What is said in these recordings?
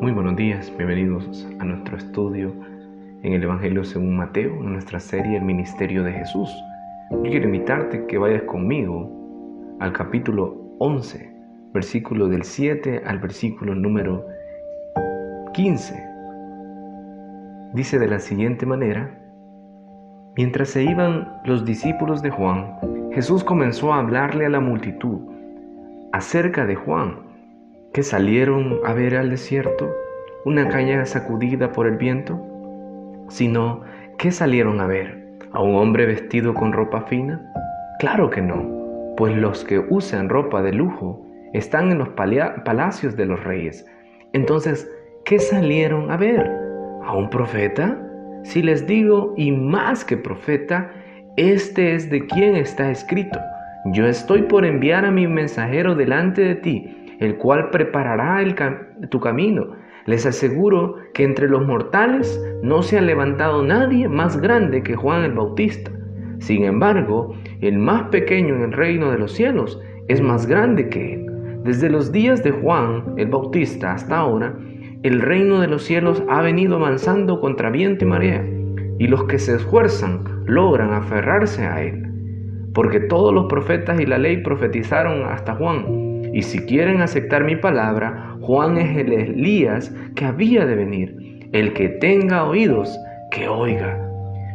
Muy buenos días, bienvenidos a nuestro estudio en el Evangelio según Mateo, en nuestra serie El Ministerio de Jesús. Yo quiero invitarte que vayas conmigo al capítulo 11, versículo del 7 al versículo número 15. Dice de la siguiente manera: mientras se iban los discípulos de Juan, Jesús comenzó a hablarle a la multitud acerca de Juan, que salieron a ver al desierto, una caña sacudida por el viento, sino ¿qué salieron a ver? ¿A un hombre vestido con ropa fina? Claro que no, pues los que usan ropa de lujo están en los palacios de los reyes. Entonces, ¿qué salieron a ver? ¿A un profeta? Si les digo, y más que profeta, este es de quien está escrito: yo estoy por enviar a mi mensajero delante de ti, el cual preparará tu camino. Les aseguro que entre los mortales no se ha levantado nadie más grande que Juan el Bautista. Sin embargo, el más pequeño en el reino de los cielos es más grande que él. Desde los días de Juan el Bautista hasta ahora, el reino de los cielos ha venido avanzando contra viento y marea, y los que se esfuerzan logran aferrarse a él. Porque todos los profetas y la ley profetizaron hasta Juan. Y si quieren aceptar mi palabra, Juan es el Elías que había de venir. El que tenga oídos, que oiga.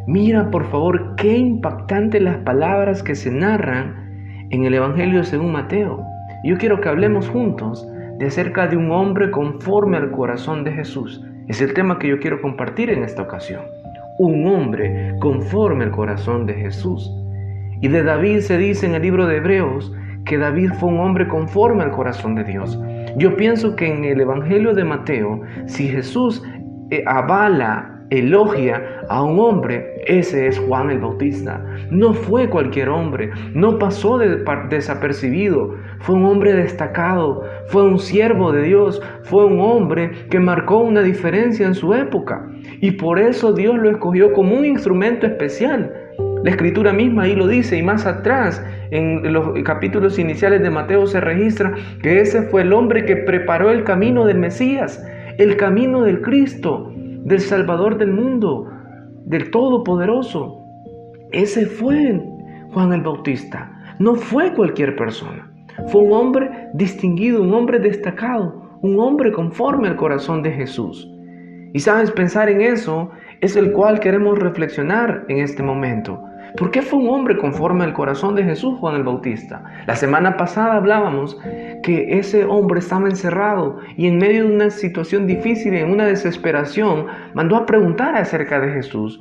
Mira por favor qué impactantes las palabras que se narran en el Evangelio según Mateo. Yo quiero que hablemos juntos de acerca de un hombre conforme al corazón de Jesús. Es el tema que yo quiero compartir en esta ocasión. Un hombre conforme al corazón de Jesús. Y de David se dice en el libro de Hebreos que David fue un hombre conforme al corazón de Dios. Yo pienso que en el Evangelio de Mateo, si Jesús elogia a un hombre, ese es Juan el Bautista. No fue cualquier hombre, no pasó desapercibido, fue un hombre destacado, fue un siervo de Dios, fue un hombre que marcó una diferencia en su época. Y por eso Dios lo escogió como un instrumento especial. La Escritura misma ahí lo dice, y más atrás, en los capítulos iniciales de Mateo se registra que ese fue el hombre que preparó el camino del Mesías, el camino del Cristo, del Salvador del mundo, del Todopoderoso. Ese fue Juan el Bautista, no fue cualquier persona. Fue un hombre distinguido, un hombre destacado, un hombre conforme al corazón de Jesús. Y sabes, pensar en eso es el cual queremos reflexionar en este momento. ¿Por qué fue un hombre conforme al corazón de Jesús, Juan el Bautista? La semana pasada hablábamos que ese hombre estaba encerrado y en medio de una situación difícil, en una desesperación, mandó a preguntar acerca de Jesús.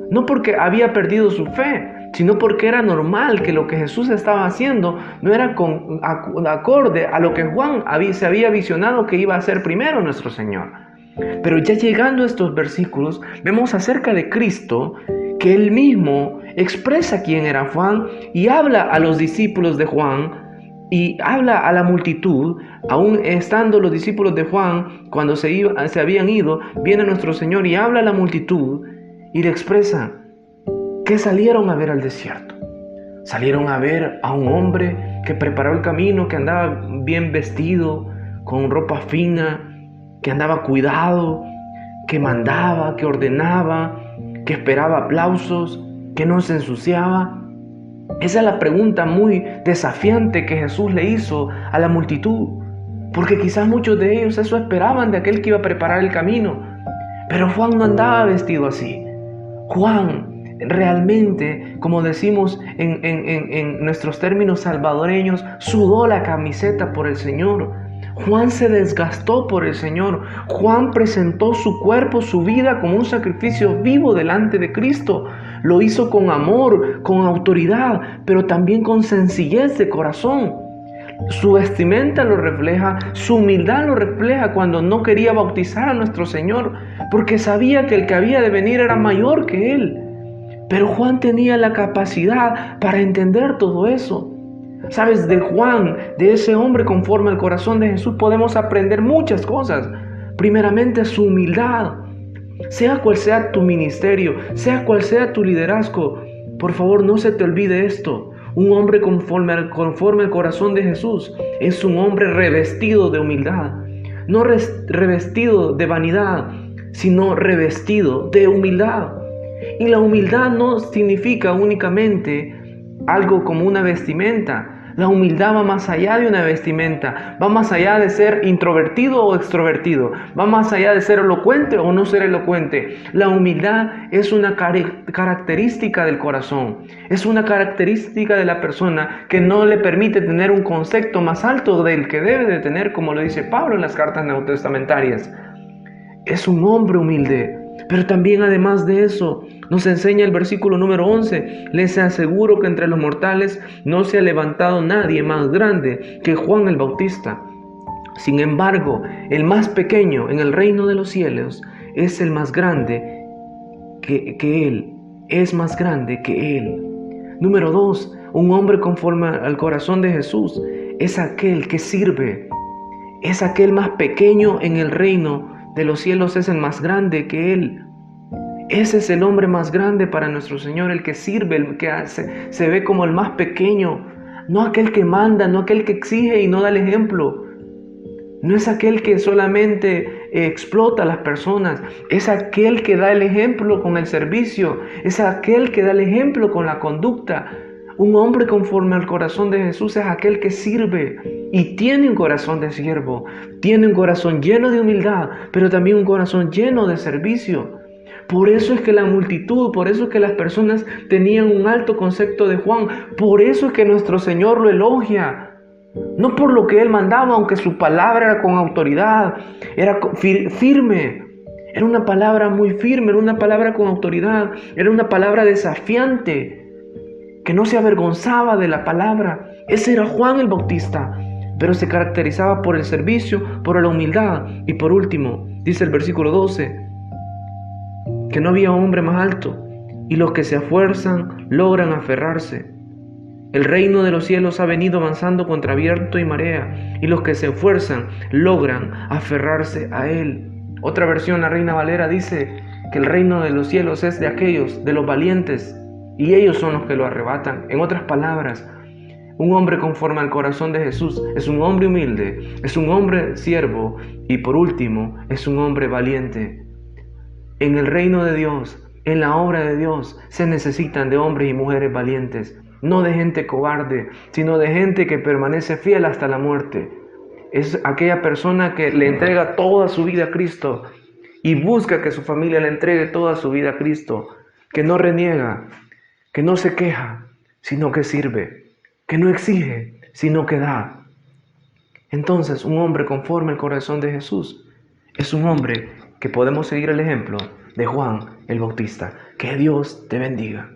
No porque había perdido su fe, sino porque era normal que lo que Jesús estaba haciendo no era acorde a lo que Juan se había visionado que iba a hacer primero nuestro Señor. Pero ya llegando a estos versículos, vemos acerca de Cristo que Él mismo expresa quién era Juan y habla a los discípulos de Juan y habla a la multitud. Aún estando los discípulos de Juan, cuando se habían ido, viene nuestro Señor y habla a la multitud y le expresa que salieron a ver al desierto. Salieron a ver a un hombre que preparó el camino, que andaba bien vestido, con ropa fina, que andaba cuidado, que mandaba, que ordenaba, que esperaba aplausos, que no se ensuciaba. Esa es la pregunta muy desafiante que Jesús le hizo a la multitud, porque quizás muchos de ellos eso esperaban de aquel que iba a preparar el camino. Pero Juan no andaba vestido así. Juan realmente, como decimos en nuestros términos salvadoreños, sudó la camiseta por el Señor. Juan se desgastó por el Señor. Juan presentó su cuerpo, su vida como un sacrificio vivo delante de Cristo. Lo hizo con amor, con autoridad, pero también con sencillez de corazón. Su vestimenta lo refleja, su humildad lo refleja cuando no quería bautizar a nuestro Señor, porque sabía que el que había de venir era mayor que él. Pero Juan tenía la capacidad para entender todo eso. Sabes, de Juan, de ese hombre conforme al corazón de Jesús, podemos aprender muchas cosas. Primeramente, su humildad. Sea cual sea tu ministerio, sea cual sea tu liderazgo, por favor no se te olvide esto. Un hombre conforme al corazón de Jesús es un hombre revestido de humildad. no revestido de vanidad, sino revestido de humildad. Y la humildad no significa únicamente algo como una vestimenta. La humildad va más allá de una vestimenta, va más allá de ser introvertido o extrovertido, va más allá de ser elocuente o no ser elocuente. La humildad es una característica del corazón, es una característica de la persona que no le permite tener un concepto más alto del que debe de tener, como lo dice Pablo en las cartas neotestamentarias. Es un hombre humilde. Pero también, además de eso, nos enseña el versículo número 11: les aseguro que entre los mortales no se ha levantado nadie más grande que Juan el Bautista. Sin embargo, el más pequeño en el reino de los cielos es el más grande que él. Es más grande que él. Número 2, un hombre conforme al corazón de Jesús es aquel que sirve. Es aquel más pequeño en el reino de los cielos, es el más grande que él. Ese es el hombre más grande para nuestro Señor, el que sirve, el que se ve como el más pequeño. No aquel que manda, no aquel que exige y no da el ejemplo. No es aquel que solamente explota a las personas. Es aquel que da el ejemplo con el servicio. Es aquel que da el ejemplo con la conducta. Un hombre conforme al corazón de Jesús es aquel que sirve y tiene un corazón de siervo, tiene un corazón lleno de humildad, pero también un corazón lleno de servicio. Por eso es que la multitud, por eso es que las personas tenían un alto concepto de Juan, por eso es que nuestro Señor lo elogia. No por lo que Él mandaba, aunque su palabra era con autoridad, era firme. Era una palabra muy firme, era una palabra con autoridad, era una palabra desafiante, que no se avergonzaba de la palabra. Ese era Juan el Bautista, pero se caracterizaba por el servicio, por la humildad. Y por último, dice el versículo 12, que no había hombre más alto, y los que se esfuerzan logran aferrarse. El reino de los cielos ha venido avanzando contra viento y marea, y los que se esfuerzan logran aferrarse a él. Otra versión, la Reina Valera, dice que el reino de los cielos es de aquellos, de los valientes, y ellos son los que lo arrebatan. En otras palabras, un hombre conforme al corazón de Jesús es un hombre humilde, es un hombre siervo y por último es un hombre valiente. En el reino de Dios, en la obra de Dios, se necesitan de hombres y mujeres valientes, no de gente cobarde, sino de gente que permanece fiel hasta la muerte. Es aquella persona que le entrega toda su vida a Cristo y busca que su familia le entregue toda su vida a Cristo, que no reniega, que no se queja, sino que sirve, que no exige, sino que da. Entonces, un hombre conforme al corazón de Jesús es un hombre que podemos seguir el ejemplo de Juan el Bautista. Que Dios te bendiga.